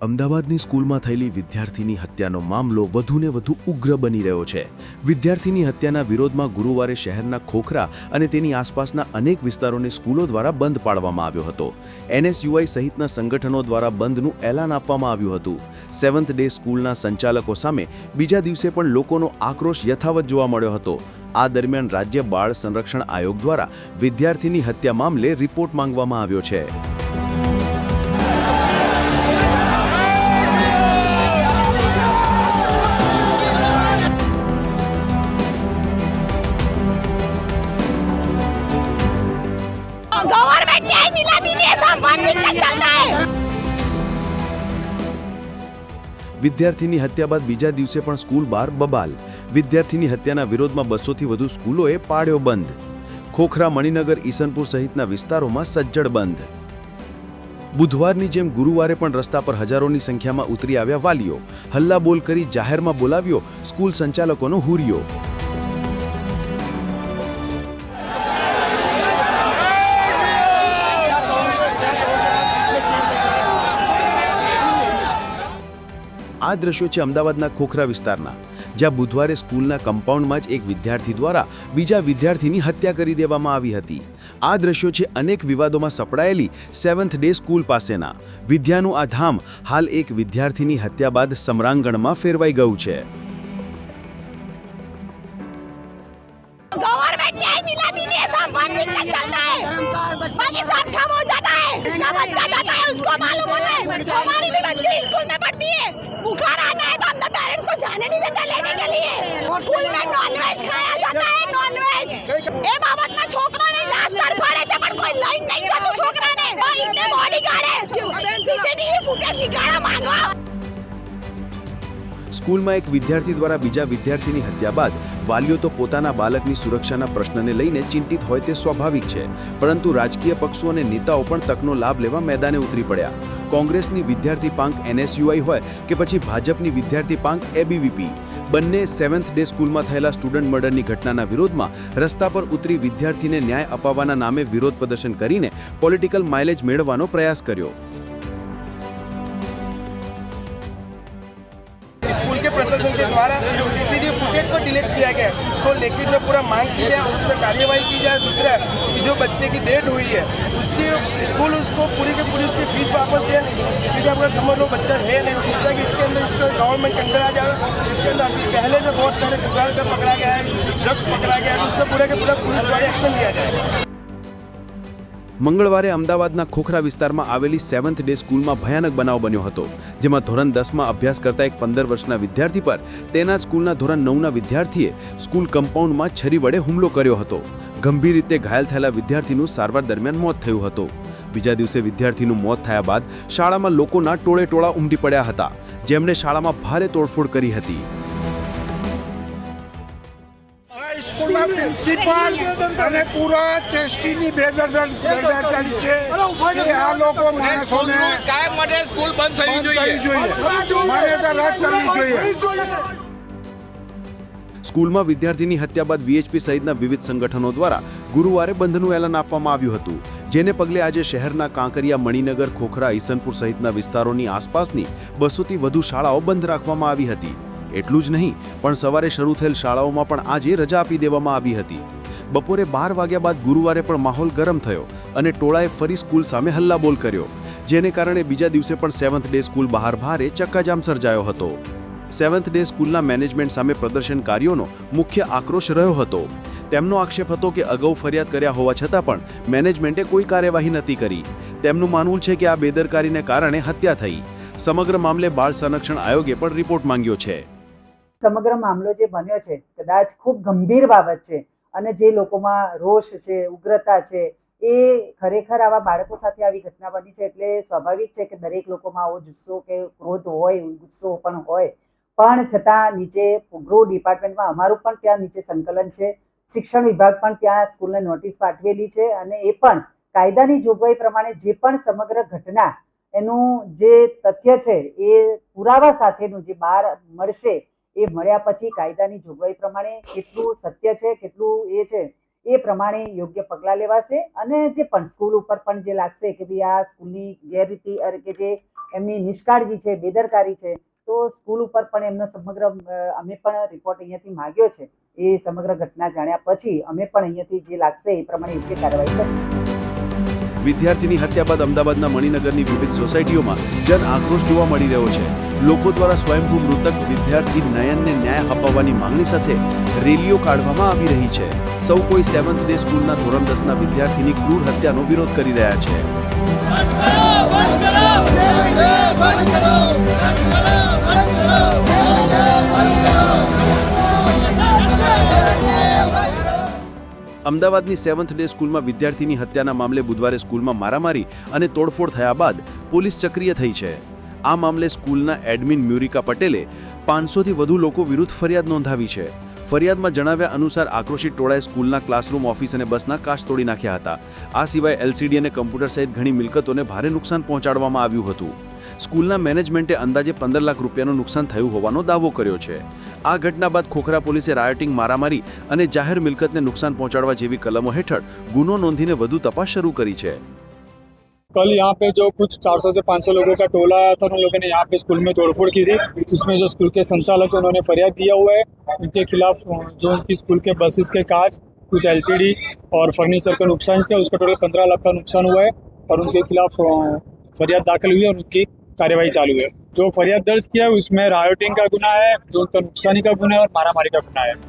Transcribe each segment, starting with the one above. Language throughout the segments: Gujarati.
અમદાવાદની સ્કૂલમાં થયેલી વિદ્યાર્થીની હત્યાનો મામલો વધુને વધુ ઉગ્ર બની રહ્યો છે। વિદ્યાર્થીની હત્યાના વિરોધમાં ગુરુવારે શહેરના ખોખરા અને તેની આસપાસના અનેક વિસ્તારોને સ્કૂલો દ્વારા બંધ પાડવામાં આવ્યો હતો। NSUI સહિતના સંગઠનો દ્વારા બંધનું એલાન આપવામાં આવ્યું હતું। સેવન્થ ડે સ્કૂલના સંચાલકો સામે બીજા દિવસે પણ લોકોનો આક્રોશ યથાવત જોવા મળ્યો હતો। આ દરમિયાન રાજ્ય બાળ સંરક્ષણ આયોગ દ્વારા વિદ્યાર્થીની હત્યા મામલે રિપોર્ટ માંગવામાં આવ્યો છે। गवर्नमेंट न्याय दिलाती नहीं, ऐसा मानसिकता चलता है। વિદ્યાર્થીની હત્યા બાદ બીજા દિવસે પણ સ્કૂલ બહાર બબાલ। વિદ્યાર્થીની હત્યાના વિરોધમાં 200 થી વધુ સ્કૂલોએ પાડ્યો બંધ। ખોખરા, મણિનગર, ઈસનપુર સહિતના વિસ્તારોમાં સજ્જડ બંધ। બુધવારની જેમ ગુરુવારે પણ રસ્તા પર હજારોની સંખ્યામાં ઉતરી આવ્યા વાલીઓ। હલ્લાબોલ કરી જાહેરમાં બોલાવ્યો સ્કૂલ સંચાલકોનો હુરિયો। આ દ્રશ્યો છે અમદાવાદના ખોખરા વિસ્તારના, જ્યાં બુધવારે સ્કૂલના કમ્પાઉન્ડમાં જ એક વિદ્યાર્થી દ્વારા બીજા વિદ્યાર્થીની હત્યા કરી દેવામાં આવી હતી। આ દ્રશ્યો છે અનેક વિવાદોમાં સપડાયેલી સેવન્થ ડે સ્કૂલ પાસેના। વિદ્યાનું આ ધામ હાલ એક વિદ્યાર્થીની હત્યા બાદ સમરાંગણમાં ફેરવાઈ ગયું છે। गवर्नमेंट न्याय दिलाती नहीं, ऐसा मानसिकता चलता है। बाकी सब ठप हो जाता है। इसका बच्चा जाता है, उसको मालूम होता है। हमारी भी बच्ची स्कूल में पढ़ती है, बुखार आता है तो हम तो पेरेंट्स को जाने नहीं देते लेने के लिए। स्कूल में नॉनवेज खाया जाता है, नॉनवेज। એ બાબતમાં છોકરાને લાશ તરફાડે છે પણ કોઈ લઈને નહીં જતું છોકરાને। તો ઇન્ને બોડી કાઢે, સીસીટીવી ફૂટેજ નીકાળવા માંગવા। સ્કૂલમાં એક વિદ્યાર્થી દ્વારા બીજા વિદ્યાર્થીની હત્યા બાદ વાલીઓ તો પોતાના બાળકની સુરક્ષાના પ્રશ્નને લઈને ચિંતિત હોય તે સ્વાભાવિક છે, પરંતુ રાજકીય પક્ષો અને નેતાઓ પણ તકનો લાભ લેવા મેદાને ઉતરી પડ્યા। કોંગ્રેસની વિદ્યાર્થી પાંખ NSUI હોય કે પછી ભાજપની વિદ્યાર્થી પાંખ ABVP, બંને સેવન્થ ડે સ્કૂલમાં થયેલા સ્ટુડન્ટ મર્ડરની ઘટનાના વિરોધમાં રસ્તા પર ઉતરી વિદ્યાર્થીને ન્યાય અપાવવાના નામે વિરોધ પ્રદર્શન કરીને પોલિટિકલ માઇલેજ મેળવવાનો પ્રયાસ કર્યો। स्कूल के प्रशासन के द्वारा सीसीटीवी फुटेज को डिलीट किया गया है, तो लेकिन जो पूरा मांग की जाए उस पर कार्यवाही की जाए। दूसरा कि जो बच्चे की डेथ हुई है उसकी स्कूल उसको पूरी की पूरी उसकी फीस वापस दे, क्योंकि आपका समझ लो बच्चा है नहीं। दूसरा कि इसके अंदर इसका गवर्नमेंट अंडर आ जाए। इसके अंदर अभी पहले से बहुत सारे जुगाड़ कर पकड़ा गया है, ड्रग्स पकड़ा गया है, उससे पूरा के पूरा पुलिस द्वारा एक्शन लिया जाए। મંગળવારે અમદાવાદના ખોખરા વિસ્તારમાં આવેલી સેવન્થ ડે સ્કૂલમાં ભયાનક બનાવ બન્યો હતો, જેમાં ધોરણ 10માં અભ્યાસ કરતા એક 15 વર્ષના વિદ્યાર્થી પર તેના સ્કૂલના ધોરણ 9ના વિદ્યાર્થીએ સ્કૂલ કમ્પાઉન્ડમાં છરી વડે હુમલો કર્યો હતો। ગંભીર રીતે ઘાયલ થયેલા વિદ્યાર્થીનું સારવાર દરમિયાન મોત થયું હતું। બીજા દિવસે વિદ્યાર્થીનું મોત થયા બાદ શાળામાં લોકોના ટોળે ટોળા ઉમટી પડ્યા હતા, જેમણે શાળામાં ભારે તોડફોડ કરી હતી। સ્કૂલના પ્રિન્સિપાલ અને પૂરા ટ્રસ્ટીની બેદરકારી છે કે આ લોકો માણસોને કાયમ માટે સ્કૂલ બંધ થવી જોઈએ, માન્યતા રદ કરવી જોઈએ। સ્કૂલમાં વિદ્યાર્થીની હત્યા બાદ VHP સહિતના વિવિધ સંગઠનો દ્વારા ગુરુવારે બંધનું એલાન આપવામાં આવ્યું હતું, જેને પગલે આજે શહેરના કાંકરિયા, મણિનગર, ખોખરા, ઈસનપુર સહિતના વિસ્તારોની આસપાસની 200 થી વધુ શાળાઓ બંધ રાખવામાં આવી હતી। એટલું જ નહીં, પણ સવારે શરૂ થયેલ શાળાઓમાં પણ આજે રજા આપી દેવામાં આવી હતી। બપોરે 12 વાગ્યા બાદ ગુરુવારે પણ માહોલ ગરમ થયો અને ટોળાએ ફરી સ્કૂલ સામે હલ્લાબોલ કર્યો, જેને કારણે બીજા દિવસે પણ સેવન્થ ડે સ્કૂલ બહાર ભારે ચક્કાજામ સર્જાયો હતો। સેવન્થ ડે સ્કૂલના મેનેજમેન્ટ સામે પ્રદર્શનકારીઓનો મુખ્ય આક્રોશ રહ્યો હતો। તેમનો આક્ષેપ હતો કે અગાઉ ફરિયાદ કર્યા હોવા છતાં પણ મેનેજમેન્ટે કોઈ કાર્યવાહી નથી કરી। તેમનું માનવું છે કે આ બેદરકારીને કારણે હત્યા થઈ। સમગ્ર મામલે બાળ સંરક્ષણ આયોગે પણ રિપોર્ટ માંગ્યો છે। સમગ્ર મામલો જે બન્યો છે કદાચ ખૂબ ગંભીર બાબત છે અને જે લોકોમાં રોષ છે, ઉગ્રતા છે, એ ખરેખર આવા બાળકો સાથે આવી ઘટના બની છે એટલે સ્વાભાવિક છે કે દરેક લોકોમાં આવો જુસ્સો કે ક્રોધ હોય, ગુસ્સો પણ હોય, પણ છતાં નીચે ગૃહ ડિપાર્ટમેન્ટમાં અમારું પણ ત્યાં નીચે સંકલન છે। શિક્ષણ વિભાગ પણ ત્યાં સ્કૂલને નોટિસ પાઠવેલી છે અને એ પણ કાયદાની જોગવાઈ પ્રમાણે જે પણ સમગ્ર ઘટના એનું જે તથ્ય છે એ પુરાવા સાથેનું જે બહાર મળશે એ મળ્યા પછી કાયદાની જોગવાઈ પ્રમાણે કેટલું સત્ય છે, કેટલું એ છે એ પ્રમાણે યોગ્ય પગલાં લેવાશે અને જે પણ સ્કૂલ ઉપર પણ જે લાગશે કે ભાઈ આ સ્કૂલની ગેરરીતિ કે જે એમની નિષ્કાળજી છે, બેદરકારી છે, તો સ્કૂલ ઉપર પણ એમનો સમગ્ર અમે પણ રિપોર્ટ અહીંયાથી માગ્યો છે. એ સમગ્ર ઘટના જાણ્યા પછી અમે પણ અહીંયાથી જે લાગશે એ પ્રમાણે યોગ્ય કાર્યવાહી કરીશું. વિદ્યાર્થીની હત્યા બાદ અમદાવાદના મણિનગરની વિવિધ સોસાયટીઓમાં જન આક્રોશ જોવા મળી રહ્યો છે. લોકો દ્વારા સ્વયંભૂ મૃતક વિદ્યાર્થી નયનને ન્યાય અપાવવાની માંગણી સાથે રેલીઓ કાઢવામાં આવી રહી છે. સૌ કોઈ 7th ડે સ્કૂલના ધોરણ 10ના વિદ્યાર્થીની ક્રૂર હત્યાનો વિરોધ કરી રહ્યા છે. અમદાવાદની 7th ડે સ્કૂલમાં વિદ્યાર્થીની હત્યાના મામલે બુધવારે સ્કૂલમાં મારામારી અને તોડફોડ થયા બાદ પોલીસ સક્રિય થઈ છે. આ મામલે સ્કૂલના એડમિન મ્યુરિકા પટેલે 500થી વધુ લોકો વિરુદ્ધ ફરિયાદ નોંધાવી છે. ફરિયાદમાં જણાવ્યા અનુસાર આક્રોશિત ટોળાએ સ્કૂલના ક્લાસરૂમ, ઓફિસ અને બસના કાચ તોડી નાખ્યા હતા. આ સિવાય એલસીડી અને કમ્પ્યુટર સહિત ઘણી મિલકતોને ભારે નુકસાન પહોંચાડવામાં આવ્યું હતું. સ્કૂલના મેનેજમેન્ટે અંદાજે 15 લાખ રૂપિયાનું નુકસાન થયું હોવાનો દાવો કર્યો છે. આ ઘટના બાદ ખોખરા પોલીસે રાયોટિંગ, મારામારી અને જાહેર મિલકતને નુકસાન પહોંચાડવા જેવી કલમો હેઠળ ગુનો નોંધીને વધુ તપાસ શરૂ કરી છે. कल यहाँ पे जो कुछ 400 से 500 लोगों का टोला आया था, उन लोगों ने यहाँ पे स्कूल में तोड़फोड़ की थी. उसमें जो स्कूल के संचालक हैं उन्होंने फरियाद दिया हुआ है. उनके खिलाफ जो उनकी स्कूल के बसेस के कांच, कुछ एलसीडी और फर्नीचर का नुकसान किया, उसका टोटल 15 लाख का नुकसान हुआ है और उनके खिलाफ फरियाद दाखिल हुई है और उनकी कार्यवाही चालू है. जो फरियाद दर्ज किया है उसमें रायोटिंग का गुना है, जो उनका नुकसानी का गुना है और मारामारी का गुना है.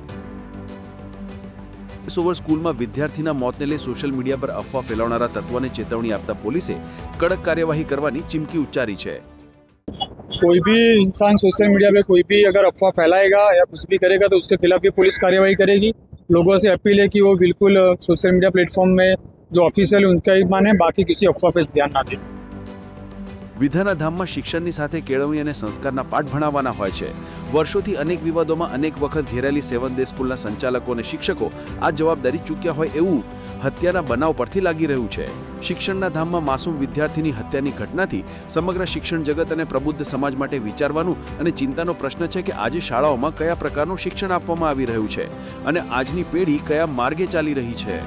ઓવર સ્કૂલમાં વિદ્યાર્થીના મોતને લઈ સોશિયલ મીડિયા પર અફવા ફેલાવનારા તત્વોને ચેતવણી આપતા પોલીસે કડક કાર્યવાહી કરવાની ચીમકી ઉચ્ચારી છે. कोई भी इंसान सोशल मीडिया पे कोई भी अगर अफवाह फैलाएगा या कुछ भी करेगा तो उसके खिलाफ भी पुलिस कार्यवाही करेगी. लोगों से अपील है कि वो बिल्कुल सोशल मीडिया प्लेटफॉर्म में जो ऑफिशियल उनका ही माने, बाकी किसी अफवाह पे ध्यान ना दें. વિધાના ધામમાં શિક્ષણની સાથે કેળવણી અને સંસ્કારના પાઠ ભણાવવાના હોય છે. વર્ષોથી અનેક વિવાદોમાં અનેક વખત ઘેરાયેલી 7th ડે સ્કૂલના સંચાલકો અને શિક્ષકો આ જવાબદારી ચૂક્યા હોય એવું હત્યાના બનાવ પરથી લાગી રહ્યું છે. શિક્ષણના ધામમાં માસૂમ વિદ્યાર્થીની હત્યાની ઘટનાથી સમગ્ર શિક્ષણ જગત અને પ્રબુદ્ધ સમાજ માટે વિચારવાનું અને ચિંતાનો પ્રશ્ન છે કે આજે શાળાઓમાં કયા પ્રકારનું શિક્ષણ આપવામાં આવી રહ્યું છે અને આજની પેઢી કયા માર્ગે ચાલી રહી છે.